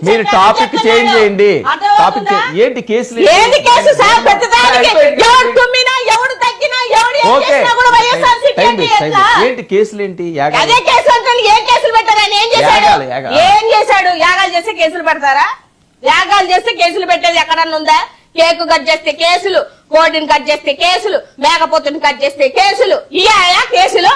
మీరు topic change చేయండి. Topic ఏంటి కేసులు? ఏది కేసు సార్? పెద్దదానికి ఎవరు తుమ్మినా ఎవరు తగ్గినా ఎవరు ఏం చేసినా కూడా వైఎస్ఆర్సీపీ అంటే ఎట్లా? ఏంటి కేసులు ఏంటి? అదే కేసు అంటే ఏం కేసులు పెట్టారు? ఆయన ఏం చేశాడు? ఏం చేశాడు? యాగాలు చేస్తే కేసులు పెడతారా? యాగాలు చేస్తే కేసులు పెట్టేది ఎక్కడన్నా ఉందా? కేకు కట్ చేస్తే కేసులు, కోడిని కట్ చేస్తే కేసులు, మేకపోతుని కట్ చేస్తే కేసులు. ఇయా కేసులు?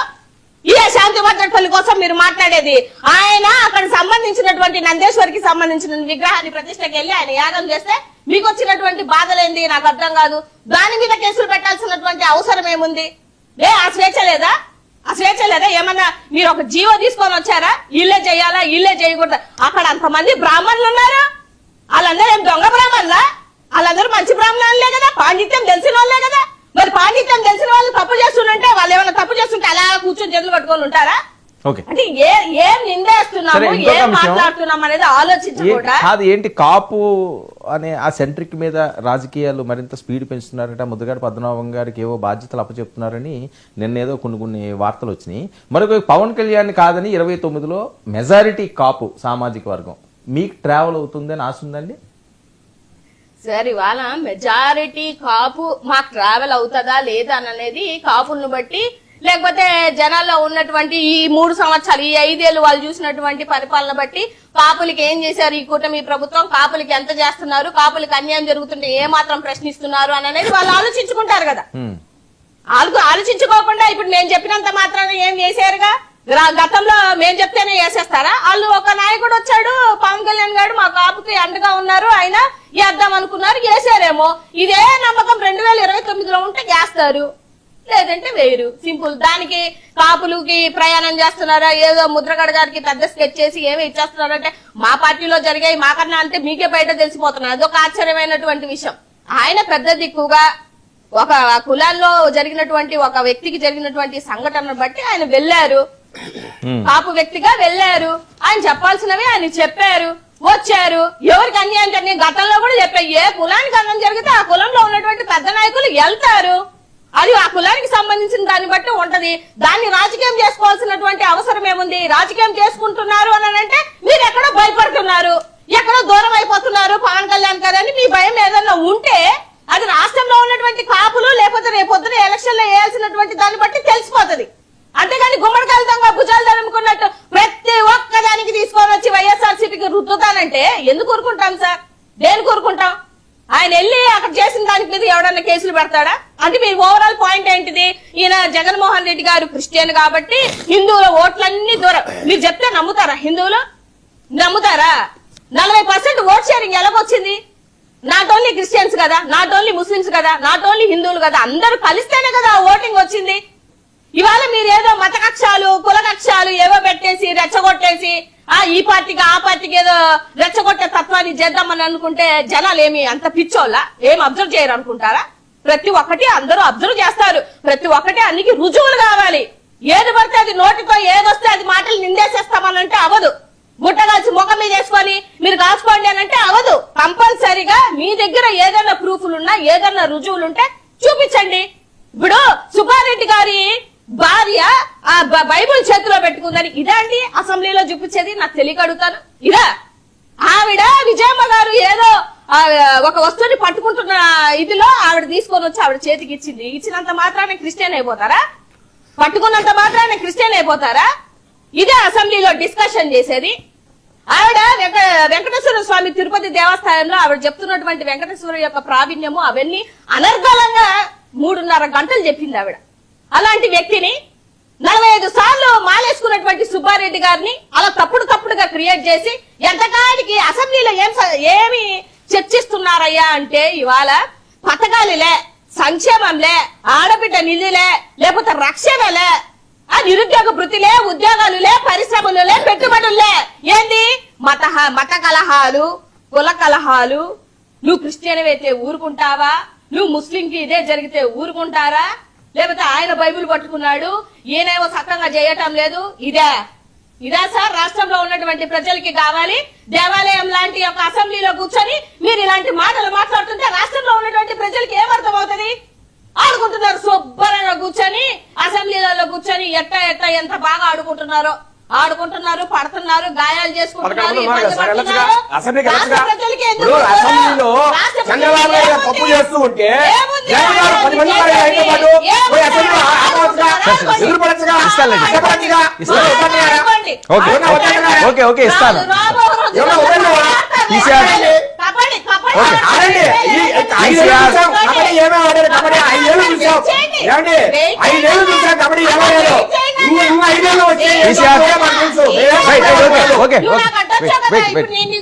ఇయా శాంతి భద్రతల కోసం మీరు మాట్లాడేది? ఆయన అక్కడ సంబంధించినటువంటి నందేశ్వరికి సంబంధించిన విగ్రహాన్ని ప్రతిష్టకి వెళ్ళి ఆయన యాగం చేస్తే మీకు వచ్చినటువంటి బాధలేంది నాకు అర్థం కాదు. దాని మీద కేసులు పెట్టాల్సినటువంటి అవసరం ఏముంది? ఆ స్వేచ్ఛ లేదా? ఆ స్వేచ్ఛ లేదా? ఏమన్నా మీరు ఒక జీవో తీసుకొని వచ్చారా? ఇల్లే చేయాలా, ఇల్లే చేయకూడదు? అక్కడ అంతమంది బ్రాహ్మణులు ఉన్నారు. వాళ్ళందరూ ఏం దొంగ బ్రాహ్మణులా? వాళ్ళందరూ మంచి బ్రాహ్మణులే కదా, పాండిత్యం తెలిసిన వాళ్ళే కదా. మరి పాండిత్యం తెలిసిన వాళ్ళు తప్పు చేస్తుంటే వాళ్ళు ఏమైనా తప్పు చేస్తుంటే అలా కూర్చొని చేతులు పట్టుకొని ఉంటారా? అంటే ఏం నిందేస్తున్నాము, ఏం మాట్లాడుతున్నాం అనేది ఆలోచించకుండా. అది ఏంటి కాపు అనే ఆ సెంట్రిక్ మీద రాజకీయాలు మరింత స్పీడ్ పెంచుతున్నారట. ముద్దుగాడు పద్మనాభం గారికి ఏవో బాధ్యతలు అప్పచెప్తున్నారని నిన్నేదో కొన్ని వార్తలు వచ్చినాయి. మరొక పవన్ కళ్యాణ్ కాదని 29లో మెజారిటీ కాపు సామాజిక వర్గం మీకు ట్రావెల్ అవుతుందని ఆశ ఉందండి సార్? ఇవాళ మెజారిటీ కాపు మాకు ట్రావెల్ అవుతుందా లేదా అనేది కాపులను బట్టి, లేకపోతే జనాల్లో ఉన్నటువంటి ఈ 3 సంవత్సరాలు, ఈ 5 ఏళ్ళు వాళ్ళు చూసినటువంటి పరిపాలన బట్టి కాపులకి ఏం చేశారు ఈ కూటమి ప్రభుత్వం, కాపులకి ఎంత చేస్తున్నారు, కాపులకి అన్యాయం జరుగుతుంటే ఏ మాత్రం ప్రశ్నిస్తున్నారు అని అనేది వాళ్ళు ఆలోచించుకుంటారు కదా. ఆలోచించుకోకుండా ఇప్పుడు నేను చెప్పినంత మాత్రాన ఏం చేశారుగా? గతంలో మేము చెప్తేనే వేసేస్తారా? వాళ్ళు ఒక నాయకుడు వచ్చాడు, పవన్ కళ్యాణ్ గారు మా కాపుకి అండగా ఉన్నారు, ఆయన వేద్దాం అనుకున్నారు, వేసారేమో. ఇదే నమ్మకం 2029లో ఉంటే వేస్తారు, లేదంటే వేయరు. సింపుల్. దానికి కాపులకి ప్రయాణం చేస్తున్నారా? ఏదో ముద్రగడ గారికి పెద్ద స్కెచ్ చేసి ఏమి ఇచ్చేస్తున్నారు అంటే మా పార్టీలో జరిగాయి మాకన్నా అంటే మీకే బయట తెలిసిపోతున్నారు. అదొక ఆశ్చర్యమైనటువంటి విషయం. ఆయన పెద్ద దిక్కుగా ఒక కులాల్లో జరిగినటువంటి ఒక వ్యక్తికి జరిగినటువంటి సంఘటనను బట్టి ఆయన వెళ్లారు, కాపు వ్యక్తిగా వెళ్లారు. ఆయన చెప్పాల్సినవి ఆయన చెప్పారు, వచ్చారు. ఎవరికి అన్యాయం జరిగింది గతంలో కూడా చెప్పారు. ఏ కులానికి అన్యాయం జరిగితే ఆ కులంలో ఉన్నటువంటి పెద్ద నాయకులు వెళ్తారు. అది ఆ కులానికి సంబంధించిన దాన్ని బట్టి ఉంటది. దాన్ని రాజకీయం చేసుకోవాల్సినటువంటి అవసరం ఏముంది? రాజకీయం చేసుకుంటున్నారు అని అంటే మీరు ఎక్కడో భయపడుతున్నారు, ఎక్కడో దూరం అయిపోతున్నారు పవన్ కళ్యాణ్ గారు అని మీ భయం ఏదన్నా ఉంటే అది రాష్ట్రంలో ఉన్నటువంటి కాపులు లేకపోతే రేపొద్దున ఎలక్షన్ లో వేయాల్సినటువంటి దాన్ని బట్టి తెలిసిపోతుంది. అంతేగాని గుమ్మడికాయలతో భుజాలు తరుముకున్నట్టు ప్రతి ఒక్కదానికి తీసుకొని వచ్చి వైఎస్ఆర్సీపీకి రుద్దుతానంటే ఎందుకు ఊరుకుంటాం సార్? దేనికి ఊరుకుంటాం? ఆయన వెళ్ళి అక్కడ చేసిన దానికి మీద ఎవడన్నా కేసులు పెడతాడా? అంటే మీరు ఓవరాల్ పాయింట్ ఏంటిది? ఈయన జగన్మోహన్ రెడ్డి గారు క్రిస్టియన్ కాబట్టి హిందువుల ఓట్లన్నీ దూరం. మీరు చెప్తే నమ్ముతారా? హిందువులు నమ్ముతారా? 40% ఓట్ షేరింగ్ ఎలాగొచ్చింది? నాట్ ఓన్లీ క్రిస్టియన్స్ కదా, నాట్ ఓన్లీ ముస్లిమ్స్ కదా, నాట్ ఓన్లీ హిందువులు కదా, అందరూ కలిస్తేనే కదా ఓటింగ్ వచ్చింది. ఇవాళ మీరు ఏదో మత కక్షాలు, కుల కక్షాలు ఏవో పెట్టేసి రెచ్చగొట్టేసి ఈ పార్టీకి ఆ పార్టీకి ఏదో రెచ్చగొట్టే తత్వాన్ని చేద్దామని అనుకుంటే జనాలు ఏమి అంత పిచ్చోళ్ళ? ఏం అబ్జర్వ్ చేయరు అనుకుంటారా? ప్రతి ఒక్కటి అందరూ అబ్జర్వ్ చేస్తారు. ప్రతి ఒక్కటి అన్నికి రుజువులు కావాలి. ఏది పడితే అది నోటితో ఏదొస్తే అది మాటలు నిందేసేస్తామనంటే అవదు. గుట్ట కాల్చి ముఖం మీద వేసుకొని మీరు కాల్చుకోండి అని అంటే అవదు. కంపల్సరిగా మీ దగ్గర ఏదైనా ప్రూఫ్లున్నా ఏదైనా రుజువులుంటే చూపించండి. ఇప్పుడు సుబ్బారెడ్డి గారి భార్య ఆ బైబుల్ చేతిలో పెట్టుకుందని ఇదా అండి అసెంబ్లీలో చూపించేది? నాకు తెలియక అడుగుతాను. ఇదా? ఆవిడ విజయమ్మ గారు ఏదో ఒక వస్తువుని పట్టుకుంటున్న ఇదిలో ఆవిడ తీసుకొని వచ్చి ఆవిడ చేతికి ఇచ్చింది. ఇచ్చినంత మాత్రాన్ని క్రిస్టియన్ అయిపోతారా? పట్టుకున్నంత మాత్రాన్ని క్రిస్టియన్ అయిపోతారా? ఇదే అసెంబ్లీలో డిస్కషన్ చేసేది. ఆవిడ వెంకటేశ్వర స్వామి తిరుపతి దేవస్థానంలో ఆవిడ చెప్తున్నటువంటి వెంకటేశ్వర యొక్క ప్రావీణ్యము అవన్నీ అనర్గళంగా 3.5 గంటలు చెప్పింది ఆవిడ. అలాంటి వ్యక్తిని 45 సార్లు మాలేసుకున్నటువంటి సుబ్బారెడ్డి గారిని అలా తప్పుడుగా క్రియేట్ చేసి ఎంతకాడికి అసెంబ్లీలో ఏమి చర్చిస్తున్నారయ్యా అంటే ఇవాళ పథకాలులే, సంక్షేమంలే, ఆడబిడ్డ నిధులే, లేకపోతే రక్షణలే, ఆ నిరుద్యోగ వృత్తిలే, ఉద్యోగాలులే, పరిశ్రమలులే, పెట్టుబడులే. ఏంది? మత కలహాలు, కుల కలహాలు. నువ్వు క్రిస్టియన్ అయితే ఊరుకుంటావా? నువ్వు ముస్లింకి ఇదే జరిగితే ఊరుకుంటారా? లేకపోతే ఆయన బైబిల్ పట్టుకున్నాడు, ఈయనేమో సక్రంగా చేయటం లేదు. ఇదా సార్ రాష్ట్రంలో ఉన్నటువంటి ప్రజలకి కావాలి? దేవాలయం లాంటి ఒక అసెంబ్లీలో కూర్చొని మీరు ఇలాంటి మాటలు మాట్లాడుతుంటే రాష్ట్రంలో ఉన్నటువంటి ప్రజలకి ఏమర్థం అవుతుంది? ఆడుకుంటున్నారు శుభ్రంగా కూర్చొని, అసెంబ్లీలలో కూర్చొని ఎంత బాగా ఆడుకుంటున్నారో. ఆడుకుంటున్నారు, పడుతున్నారు, గాయాలు చేసుకుంటున్నారు, పదకొండు ఇబ్బంది ఉన్నారు కదా, పడుతున్నారు. అసెంబ్లీకి రాష్ట్ర వెళ్ళొచ్చుగా. ప్రజలకి ఎందుకు ఇప్పుడు అసెంబ్లీలో రాష్ట్ర చంద్రబాబు నాయుడు గారు ప్రజలకి తప్పు చేస్తూ ఉంటే ఏముంది? జగన్ గారు 10 మంది ఉన్నారు ఆయనతో పాటు పోయి అసెంబ్లీలో ఆపవచ్చుగా, ఎదురుపడచ్చుగా, ఇస్తానులేండి. అడ్డపడచ్చుగా, ఆడుకోండి. ఓకే ఏమన్నా వద్దన్నారా? ఓకే ఓకే ఇస్తాను ఏమన్నా వద్దన్నారా? ఈసారి- కబడ్డీ, కబడ్డీ ఓకే. ఆడండి. ఈ 5 ఏళ్ళు చూసాం కబడ్డీ ఏమో ఆడారు, కబడ్డీ 5 ఏళ్ళు చూసాం. ఏమండి 5 ఏళ్ళు చూసాం కబడ్డీ ఏమో ఆడారు. ఇంకా 5 ఏళ్ళు వచ్చి ఈసారి- మనకు తెలుసు. రైట్, రైట్, ఓకే ఓకే నువ్వు ఓకే నాకు అడ్డం వెయిట్ చెప్పదా? వెయిట్ ఇప్పుడు వెయిట్ నేను